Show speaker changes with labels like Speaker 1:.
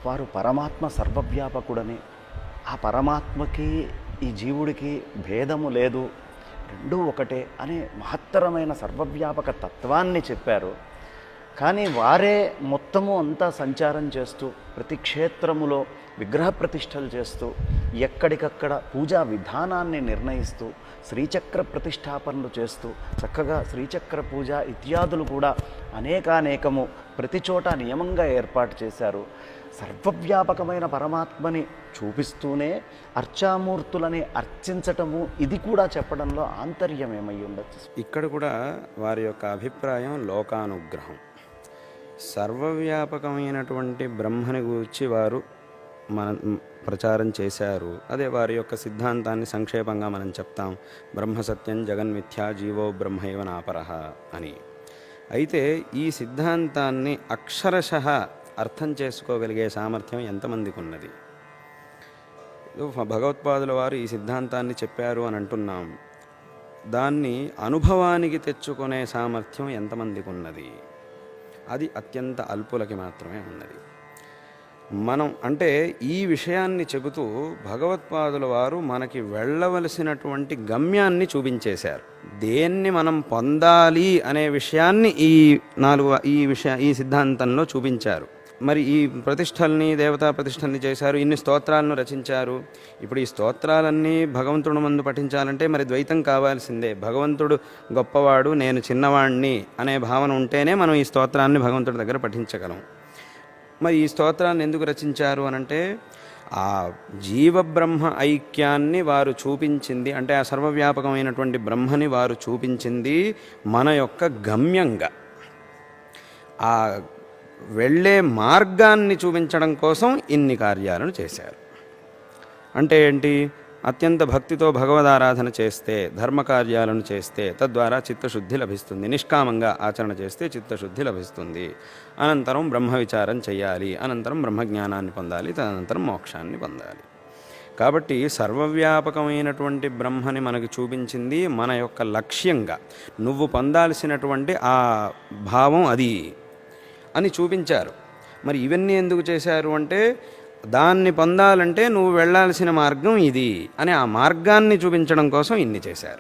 Speaker 1: వారు పరమాత్మ సర్వవ్యాపకుడని, ఆ పరమాత్మకి ఈ జీవుడికి భేదము లేదు, రెండూ ఒకటే అనే మహత్తరమైన సర్వవ్యాపక తత్వాన్ని చెప్పారు. కానీ వారే మొత్తము అంతా సంచారం చేస్తూ ప్రతి క్షేత్రములో విగ్రహ ప్రతిష్టలు చేస్తూ ఎక్కడికక్కడ పూజా విధానాన్ని నిర్ణయిస్తూ శ్రీచక్ర ప్రతిష్టాపనలు చేస్తూ చక్కగా శ్రీచక్ర పూజ ఇత్యాదులు కూడా అనేకానేకము ప్రతి చోట నియమంగా ఏర్పాటు చేశారు. సర్వవ్యాపకమైన పరమాత్మని చూపిస్తూనే అర్చామూర్తులని అర్చించటము, ఇది కూడా చెప్పడంలో ఆంతర్యం ఏమై ఉండొచ్చు?
Speaker 2: ఇక్కడ కూడా వారి యొక్క అభిప్రాయం లోకానుగ్రహం. సర్వవ్యాపకమైనటువంటి బ్రహ్మని గురించి వారు ప్రచారం చేశారు. అదే వారి యొక్క సిద్ధాంతాన్ని సంక్షేపంగా మనం చెప్తాం, బ్రహ్మ సత్యం జగన్మిథ్యా జీవో బ్రహ్మైవ నాపరః అని. అయితే ఈ సిద్ధాంతాన్ని అక్షరశః అర్థం చేసుకోగలిగే సామర్థ్యం ఎంతమందికి ఉన్నది? భగవత్పాదుల వారు ఈ సిద్ధాంతాన్ని చెప్పారు అని అంటున్నాం, దాన్ని అనుభవానికి తెచ్చుకునే సామర్థ్యం ఎంతమందికి ఉన్నది? అది అత్యంత అల్పులకి మాత్రమే ఉన్నది. మనం అంటే ఈ విషయాన్ని చెబుతూ భగవత్పాదుల వారు మనకి వెళ్ళవలసినటువంటి గమ్యాన్ని చూపించేశారు. దేన్ని మనం పొందాలి అనే విషయాన్ని ఈ సిద్ధాంతంలో చూపించారు. మరి ఈ ప్రతిష్టల్ని, దేవతా ప్రతిష్టల్ని చేశారు, ఇన్ని స్తోత్రాలను రచించారు. ఇప్పుడు ఈ స్తోత్రాలన్నీ భగవంతుడు ముందు పఠించాలంటే మరి ద్వైతం కావాల్సిందే. భగవంతుడు గొప్పవాడు, నేను చిన్నవాణ్ణి అనే భావన ఉంటేనే మనం ఈ స్తోత్రాన్ని భగవంతుడి దగ్గర పఠించగలం. మరి ఈ స్తోత్రాన్ని ఎందుకు రచించారు అనంటే ఆ జీవబ్రహ్మ ఐక్యాన్ని వారు చూపించింది, అంటే ఆ సర్వవ్యాపకమైనటువంటి బ్రహ్మని వారు చూపించింది మన యొక్క గమ్యంగా, ఆ వెళ్ళే మార్గాన్ని చూపించడం కోసం ఇన్ని కార్యాలను చేశారు. అంటే ఏంటి? అత్యంత భక్తితో భగవదారాధన చేస్తే, ధర్మకార్యాలను చేస్తే తద్వారా చిత్తశుద్ధి లభిస్తుంది. నిష్కామంగా ఆచరణ చేస్తే చిత్తశుద్ధి లభిస్తుంది. అనంతరం బ్రహ్మ విచారం చేయాలి, అనంతరం బ్రహ్మజ్ఞానాన్ని పొందాలి, తదనంతరం మోక్షాన్ని పొందాలి. కాబట్టి సర్వవ్యాపకమైనటువంటి బ్రహ్మని మనకి చూపించింది మన యొక్క లక్ష్యంగా, నువ్వు పొందాల్సినటువంటి ఆ భావం అది అని చూపించారు. మరి ఇవన్నీ ఎందుకు చేశారు అంటే, దాన్ని పొందాలంటే నువ్వు వెళ్ళాల్సిన మార్గం ఇది అని ఆ మార్గాన్ని చూపించడం కోసం ఇన్ని చేశారు.